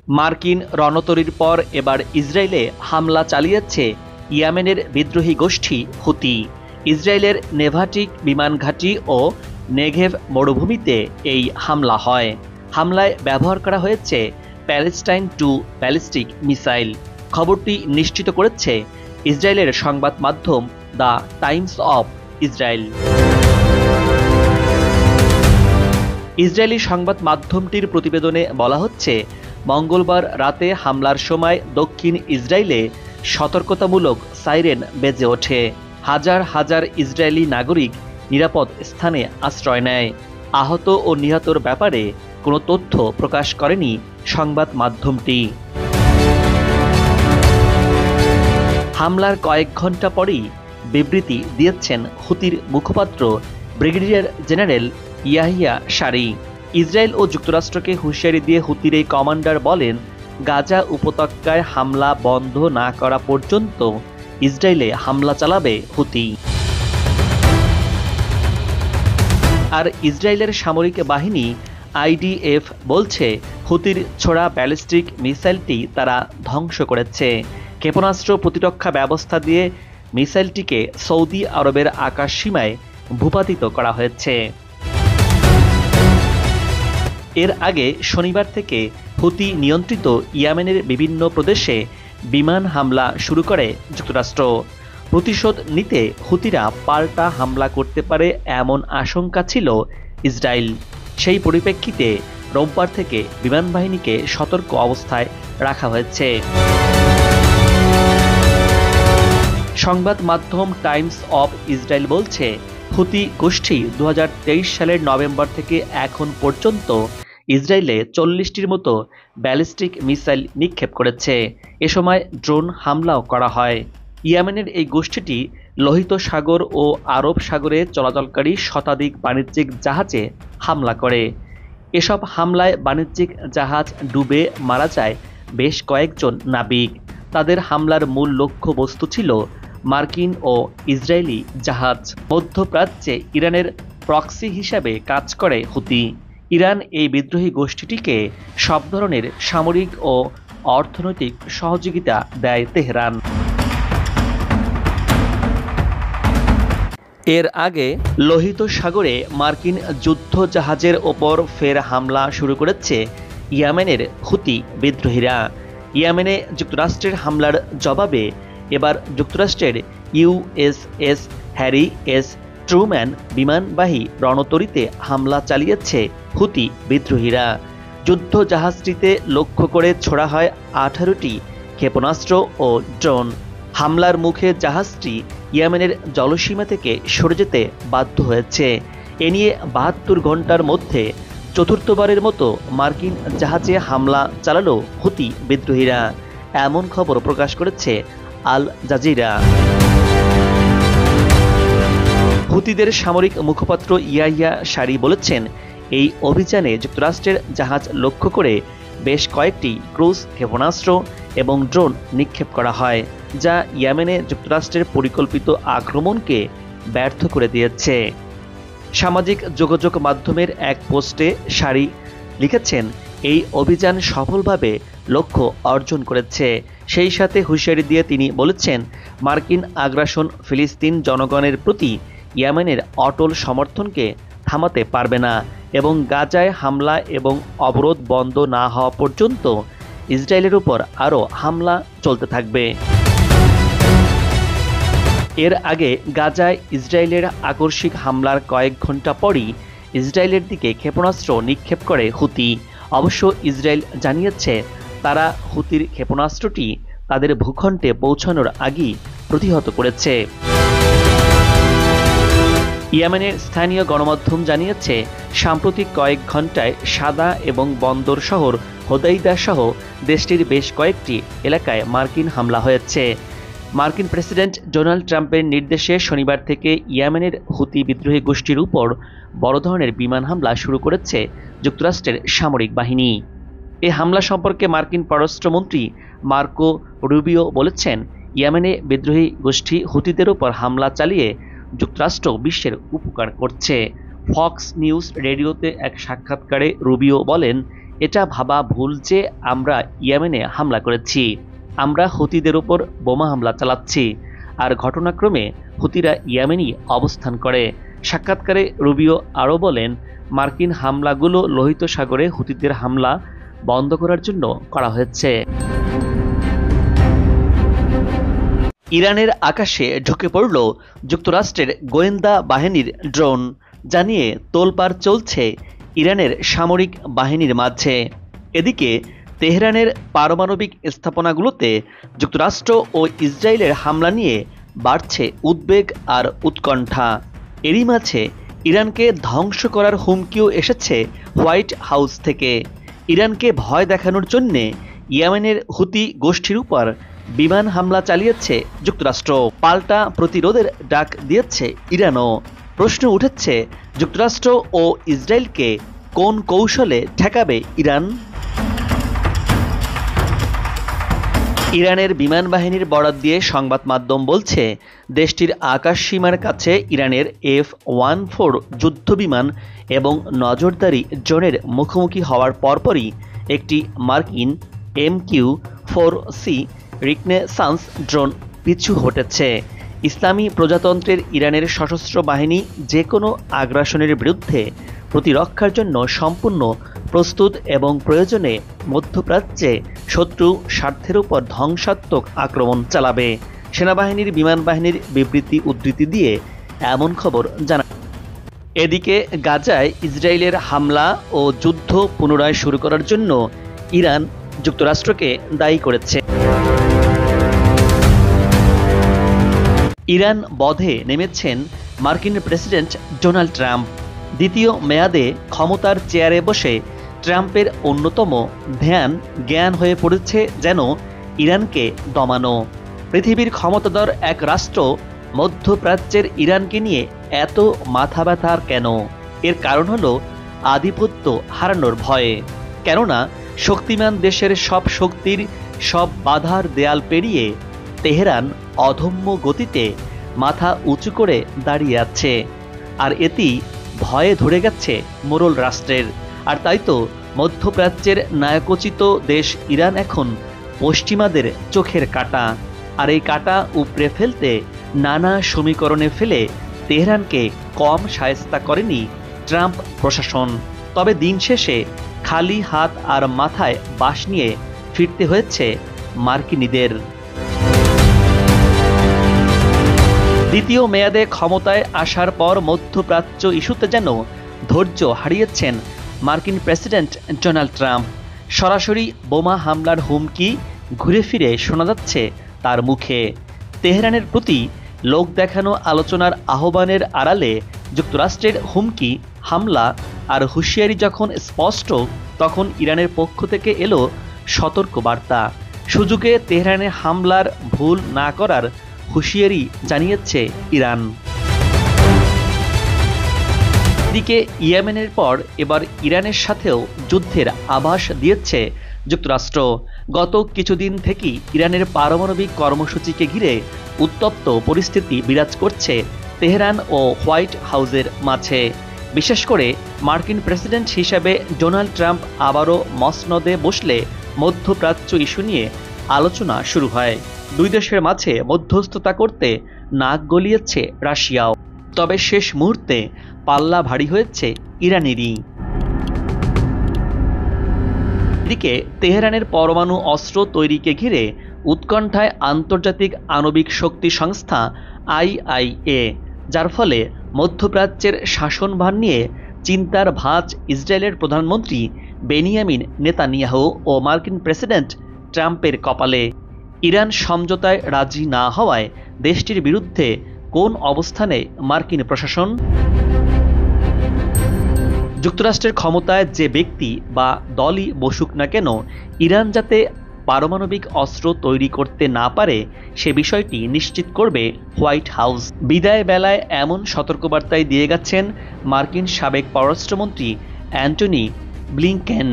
মার্কিন রণতরীর পর এবার ইসরায়েলে হামলা চালিয়েছে ইয়েমেনের বিদ্রোহী গোষ্ঠী হুতি। ইসরায়েলের নেভাটিক বিমান ঘাঁটি ও নেঘেভ মরুভূমিতে এই হামলা হয়। হামলায় ব্যবহার করা হয়েছে প্যালেস্টাইন টু ব্যালিস্টিক মিসাইল। খবরটি নিশ্চিত করেছে ইসরায়েলের সংবাদ মাধ্যম the Times of Israel. Israeli সংবাদ মাধ্যমটির প্রতিবেদনে বলা হচ্ছে, মঙ্গলবার রাতে হামলার সময় দক্ষিণ ইসরায়েলে সতর্কতামূলক সাইরেন বেজে ওঠে। হাজার হাজার ইসরায়েলি নাগরিক নিরাপদ স্থানে আশ্রয় নেয়। আহত ও নিহতর ব্যাপারে কোনো তথ্য প্রকাশ করেনি সংবাদ মাধ্যমটি। হামলার কয়েক ঘন্টা পরেই বিবৃতি দিয়েছেন হুতির মুখপাত্র ব্রিগেডিয়ার জেনারেল ইয়াহিয়া সারি। ইসরায়েল ও যুক্তরাষ্ট্রকে হুঁশিয়ারি দিয়ে হুতির এই কমান্ডার বলেন, গাজা উপত্যকায় হামলা বন্ধ না করা পর্যন্ত ইসরায়েলে হামলা চালাবে হুতি। আর ইসরায়েলের সামরিক বাহিনী আইডিএফ বলছে, হুতির ছোড়া ব্যালিস্টিক মিসাইলটি তারা ধ্বংস করেছে। ক্ষেপণাস্ত্র প্রতিরক্ষা ব্যবস্থা দিয়ে মিসাইলটিকে সৌদি আরবের আকাশ সীমায় ভূপাতিত করা হয়েছে। এর আগে শনিবার থেকে হুতি নিয়ন্ত্রিত ইয়েমেনের বিভিন্ন প্রদেশে বিমান হামলা শুরু করে যুক্তরাষ্ট্র। প্রতিশোধ নিতে হুতিরা পাল্টা হামলা করতে পারে এমন আশঙ্কা ছিল ইসরায়েল। সেই পরিপ্রেক্ষিতে রোববার থেকে বিমান বাহিনীকে সতর্ক অবস্থায় রাখা হয়েছে। সংবাদ মাধ্যম টাইমস অফ ইসরায়েল বলছে, হুতি গোষ্ঠী 2023 সালের নভেম্বর থেকে এখন পর্যন্ত ইসরায়েলে 40টির মতো ব্যালিস্টিক মিসাইল নিক্ষেপ করেছে। এ সময় ড্রোন হামলাও করা হয়। ইয়েমেনের এই গোষ্ঠীটি লোহিত সাগর ও আরব সাগরে চলাচলকারী শতাধিক বাণিজ্যিক জাহাজে হামলা করে। এসব হামলায় বাণিজ্যিক জাহাজ ডুবে মারা যায় বেশ কয়েকজন নাবিক। তাদের হামলার মূল লক্ষ্যবস্তু ছিল মার্কিন ও ইসরায়েলি জাহাজ। মধ্যপ্রাচ্যে ইরানের প্রক্সি হিসাবে কাজ করে হুতি। ইরান এই বিদ্রোহী গোষ্ঠীটিকে সব ধরনের সামরিক ও অর্থনৈতিক সহযোগিতা দেয় তেহরান। এর আগে লোহিত সাগরে মার্কিন যুদ্ধ জাহাজের ওপর ফের হামলা শুরু করেছে ইয়েমেনের হুতি বিদ্রোহীরা। ইয়েমেনে যুক্তরাষ্ট্রের হামলার জবাবে এবার যুক্তরাষ্ট্রের ইউএসএস হ্যারি এস ট্রুম্যান বিমানবাহী রণতরীতে হামলা চালিয়েছে হুতি বিদ্রোহীরা। যুদ্ধ জাহাজটিতে লক্ষ্য করে ছোড়া হয় 18টি ক্ষেপণাস্ত্র ও ড্রোন। হামলার মুখে জাহাজটি ইয়েমেনের জলসীমা থেকে সরে যেতে বাধ্য হয়েছে। এ নিয়ে 72 ঘন্টার মধ্যে চতুর্থবারের মতো মার্কিন জাহাজে হামলা চালালো হুতি বিদ্রোহীরা, এমন খবর প্রকাশ করেছে আল জাজিরা। হুতিদের সামরিক মুখপাত্র ইয়াহিয়া সারি বলেছেন, এই অভিযানে যুক্তরাষ্ট্রের জাহাজ লক্ষ্য করে বেশ কয়েকটি ক্রুজ ক্ষেপণাস্ত্র এবং ড্রোন নিক্ষেপ করা হয়, যা ইয়েমেনে যুক্তরাষ্ট্রের পরিকল্পিত আক্রমণকে ব্যর্থ করে দিয়েছে। সামাজিক যোগাযোগ মাধ্যমের এক পোস্টে সারি লিখেছেন, এই অভিযান সফলভাবে লক্ষ্য অর্জন করেছে। সেই সাথে হুঁশিয়ারি দিয়ে তিনি বলেছেন, মার্কিন আগ্রাসন ফিলিস্তিন জনগণের প্রতি ইয়েমেনের অটল সমর্থনকে থামাতে পারবে না এবং গাজায় হামলা এবং অবরোধ বন্ধ না হওয়া পর্যন্ত ইসরায়েলের উপর আরও হামলা চলতে থাকবে। এর আগে গাজায় ইসরায়েলের আকস্মিক হামলার কয়েক ঘন্টা পরই ইসরায়েলের দিকে ক্ষেপণাস্ত্র নিক্ষেপ করে হুতি। অবশ্য ইসরায়েল জানিয়েছে, তারা হুতির ক্ষেপণাস্ত্রটি তাদের ভূখণ্ডে পৌঁছানোর আগেই প্রতিহত করেছে। ইয়েমেনের স্থানীয় গণমাধ্যম জানিয়েছে, সাম্প্রতিক কয়েক ঘন্টায় সাদা এবং বন্দর শহর হোদাইদা সহ দেশটির বেশ কয়েকটি এলাকায় মার্কিন হামলা হয়েছে। মার্কিন প্রেসিডেন্ট ডোনাল্ড ট্রাম্পের নির্দেশে শনিবার থেকে ইয়েমেনের হুতি বিদ্রোহী গোষ্ঠীর উপর বড় ধরনের বিমান হামলা শুরু করেছে যুক্তরাষ্ট্রের সামরিক বাহিনী। এই হামলা সম্পর্কে মার্কিন পররাষ্ট্রমন্ত্রী মার্কো রুবিও বলেছেন, ইয়েমেনে বিদ্রোহী গোষ্ঠী হুতিদের উপর হামলা চালিয়ে যুক্তরাষ্ট্র বিশ্বের উপকার করছে। ফক্স নিউজ রেডিওতে এক সাক্ষাৎকারে রুবিও বলেন, এটা ভাবা ভুল যে আমরা ইয়েমেনে হামলা করেছি। আমরা হুতিদের উপর বোমা হামলা চালাচ্ছি, আর ঘটনাক্রমে হুতিরা ইয়েমেনই অবস্থান করে। সাক্ষাৎকারে রুবিও আরও বলেন, মার্কিন হামলাগুলো লোহিত সাগরে হুতিদের হামলা বন্ধ করার জন্য করা হয়েছে। ইরানের আকাশে ঢুকে পড়ল যুক্তরাষ্ট্রের গোয়েন্দা বাহিনীর ড্রোন, জানিয়ে তোলপাড় চলছে ইরানের সামরিক বাহিনীর মাঝে। এদিকে তেহরানের পারমাণবিক স্থাপনাগুলোতে যুক্তরাষ্ট্র ও ইসরায়েলের হামলা নিয়ে বাড়ছে উদ্বেগ আর উৎকণ্ঠা। এরই মাঝে ইরানকে ধ্বংস করার হুমকিও এসেছে হোয়াইট হাউস থেকে। ইরানকে ভয় দেখানোর জন্যে ইয়েমেনের হুতি গোষ্ঠীর উপর বিমান হামলা চালিয়েছে যুক্তরাষ্ট্র। পাল্টা প্রতিরোধের ডাক দিয়েছে ইরানও। প্রশ্ন উঠেছে, যুক্তরাষ্ট্র ও ইসরায়েলকে কোন কৌশলে ঠেকাবে ইরান? ইরানের বিমান বাহিনীর বরাত দিয়ে সংবাদ মাধ্যম বলছে, দেশটির আকাশ সীমার কাছে ইরানের F-14 যুদ্ধবিমান এবং নজরদারি ড্রোনের মুখোমুখি হওয়ার পরপরই একটি মার্কিন MQ-4C রিকনেসান্স ড্রোন পিছু হটেছে। ইসলামী প্রজাতন্ত্রের ইরানের সশস্ত্র বাহিনী যে কোনো আগ্রাসনের বিরুদ্ধে প্রতিরক্ষার জন্য সম্পূর্ণ প্রস্তুত এবং প্রয়োজনে মধ্যপ্রাচ্যে শত্রু স্বার্থের উপর ধ্বংসাত্মক আক্রমণ চালাবে। সেনাবাহিনীর বিমান বাহিনীর বিবৃতি উদ্ধৃতি দিয়ে এমন খবর জানা। এদিকে গাজায় ইসরায়েলের হামলা ও যুদ্ধ পুনরায় শুরু করার জন্য ইরান যুক্তরাষ্ট্রকে দায়ী করেছে। ইরান বধে নেমেছেন মার্কিন প্রেসিডেন্ট ডোনাল্ড ট্রাম্প। দ্বিতীয় মেয়াদে ক্ষমতার চেয়ারে বসে ট্রাম্পের অন্যতম জ্ঞান হয়ে পড়েছে যেন ইরানকে দমানো। পৃথিবীর ক্ষমতাধর এক রাষ্ট্র মধ্যপ্রাচ্যের ইরানকে নিয়ে এত মাথা ব্যথার কেন? এর কারণ হলো আধিপত্য হারানোর ভয়ে। কেননা শক্তিমান দেশের সব শক্তির সব বাধার দেয়াল পেরিয়ে তেহরান অধম্য গতিতে মাথা উঁচু করে দাঁড়িয়ে আছে, আর এটি ভয়ে ধরে গেছে মোরল রাষ্ট্রের। আর তাই তো মধ্যপ্রাচ্যের নায়কোচিত দেশ ইরান এখন পশ্চিমাদের চোখের কাঁটা, আর এই কাঁটা উপড়ে ফেলতে নানা সমীকরণে ফেলে তেহরানকে কম শায়েস্তা করেনি ট্রাম্প প্রশাসন। তবে দিন শেষে খালি হাত আর মাথায় বাঁশ নিয়ে ফিরতে হয়েছে মার্কিনীদের। দ্বিতীয় মেয়াদে ক্ষমতায় আসার পর মধ্যপ্রাচ্য ইস্যুতে যেন ধৈর্য হারিয়েছেন মার্কিন প্রেসিডেন্ট ডোনাল্ড ট্রাম্প। সরাসরি বোমা হামলার হুমকি ঘুরে ফিরে শোনা যাচ্ছে তার মুখে। তেহরানের প্রতি লোক দেখানো আলোচনার আহ্বানের আড়ালে যুক্তরাষ্ট্রের হুমকি, হামলা আর হুঁশিয়ারি যখন স্পষ্ট, তখন ইরানের পক্ষ থেকে এলো সতর্ক বার্তা। সুযোগে তেহরানে হামলার ভুল না করার হুঁশিয়ারি জানিয়েছে ইরান। এদিকে ইয়েমেনের পর এবার ইরানের সাথেও যুদ্ধের আভাস দিয়েছে যুক্তরাষ্ট্র। গত কিছুদিন থেকেই ইরানের পারমাণবিক কর্মসূচিকে ঘিরে উত্তপ্ত পরিস্থিতি বিরাজ করছে তেহরান ও হোয়াইট হাউসের মাঝে। বিশেষ করে মার্কিন প্রেসিডেন্ট হিসেবে ডোনাল্ড ট্রাম্প আবারও মসনদে বসলে মধ্যপ্রাচ্য ইস্যু নিয়ে আলোচনা শুরু হয়। দুই দেশের মাঝে মধ্যস্থতা করতে নাক গলিয়েছে রাশিয়াও। তবে শেষ মুহূর্তে পাল্লা ভারী হয়েছে ইরানেরই। এদিকে তেহরানের পরমাণু অস্ত্র তৈরিকে ঘিরে উৎকণ্ঠায় আন্তর্জাতিক আণবিক শক্তি সংস্থা IAEA, যার ফলে মধ্যপ্রাচ্যের শাসনভার নিয়ে চিন্তার ভাঁজ ইসরায়েলের প্রধানমন্ত্রী বেনিয়ামিন নেতানিয়াহু ও মার্কিন প্রেসিডেন্ট ট্রাম্পের কপালে। ইরান সমঝোতায় রাজি না হওয়ায় দেশটির বিরুদ্ধে কোন অবস্থানে মার্কিন প্রশাসন? যুক্তরাষ্ট্রের ক্ষমতায় যে ব্যক্তি বা দলই বসুক না কেন, ইরান যাতে পারমাণবিক অস্ত্র তৈরি করতে না পারে সে বিষয়টি নিশ্চিত করবে হোয়াইট হাউস। বিদায় বেলায় এমন সতর্কবার্তাই দিয়ে গেছেন মার্কিন সাবেক পররাষ্ট্রমন্ত্রী অ্যান্টনি ব্লিংকেন।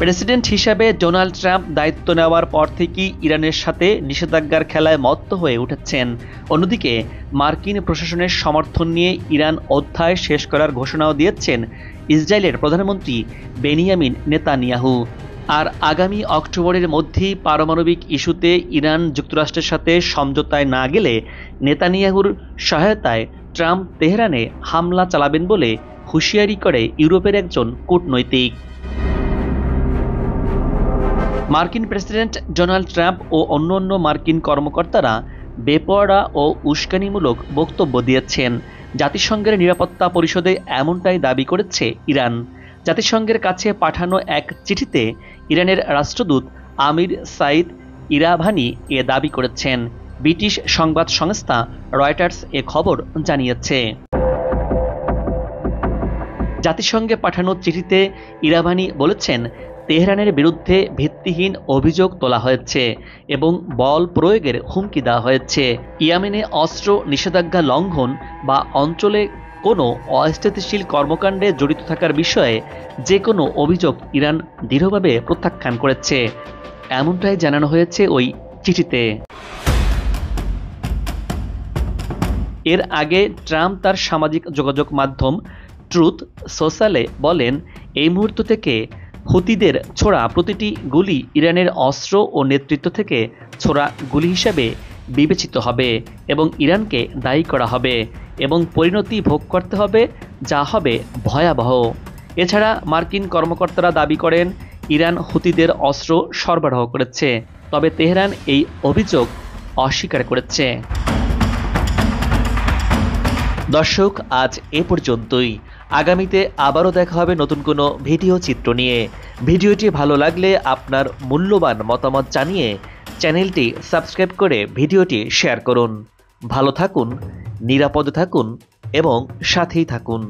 প্রেসিডেন্ট হিসাবে ডোনাল্ড ট্রাম্প দায়িত্ব নেওয়ার পর থেকেই ইরানের সাথে নিষেধাজ্ঞার খেলায় মত্ত হয়ে উঠেছেন। অন্যদিকে মার্কিন প্রশাসনের সমর্থন নিয়ে ইরান অধ্যায় শেষ করার ঘোষণাও দিয়েছেন ইসরায়েলের প্রধানমন্ত্রী বেনিয়ামিন নেতানিয়াহু। আর আগামী অক্টোবরের মধ্যেই পারমাণবিক ইস্যুতে ইরান যুক্তরাষ্ট্রের সাথে সমঝোতায় না গেলে নেতানিয়াহুর সহায়তায় ট্রাম্প তেহরানে হামলা চালাবেন বলে হুঁশিয়ারি করে ইউরোপের একজন কূটনৈতিক। মার্কিন প্রেসিডেন্ট ডোনাল্ড ট্রাম্প ও অন্যান্য মার্কিন কর্মকর্তারা বেপরোয়া ও উস্কানিমূলক বক্তব্য দিয়েছেন। জাতিসংঘের নিরাপত্তা পরিষদে এমনটাই দাবি করেছে ইরান। জাতিসংঘের কাছে পাঠানো এক চিঠিতে ইরানের রাষ্ট্রদূত আমির সাইদ ইরাভানি এ দাবি করেছেন। ব্রিটিশ সংবাদ সংস্থা রয়টার্স এ খবর জানিয়েছে। জাতিসংঘে পাঠানো চিঠিতে ইরাভানি বলেছেন, তেহরানের বিরুদ্ধে ভিত্তিহীন অভিযোগ তোলা হয়েছে এবং বল প্রয়োগের হুমকি দেওয়া হয়েছে। ইয়েমেনে অস্ত্র নিষেধাজ্ঞা লঙ্ঘন বা অঞ্চলে কোনো অস্থিতিশীল কর্মকাণ্ডে জড়িত থাকার বিষয়ে যে কোনো অভিযোগ ইরান দৃঢ়ভাবে প্রত্যাখ্যান করেছে, এমনটাই জানানো হয়েছে ওই চিঠিতে। এর আগে ট্রাম্প তার সামাজিক যোগাযোগ মাধ্যম ট্রুথ সোশ্যালে বলেন, এই মুহূর্ত থেকে হুতিদের ছোড়া প্রতিটি গুলি ইরানের অস্ত্র ও নেতৃত্ব থেকে ছোড়া গুলি হিসাবে বিবেচিত হবে এবং ইরানকে দায়ী করা হবে এবং পরিণতি ভোগ করতে হবে, যা হবে ভয়াবহ। এছাড়া মার্কিন কর্মকর্তারা দাবি করেন ইরান হুতিদের অস্ত্র সরবরাহ করেছে, তবে তেহরান এই অভিযোগ অস্বীকার করেছে। দর্শক, আজ এ পর্যন্তই। আগামীতে আবারও দেখা হবে নতুন কোনো ভিডিও চিত্র নিয়ে। ভিডিওটি ভালো লাগলে আপনার মূল্যবান মতামত জানিয়ে চ্যানেলটি সাবস্ক্রাইব করে ভিডিওটি শেয়ার করুন। ভালো থাকুন, নিরাপদে থাকুন এবং সাথেই থাকুন।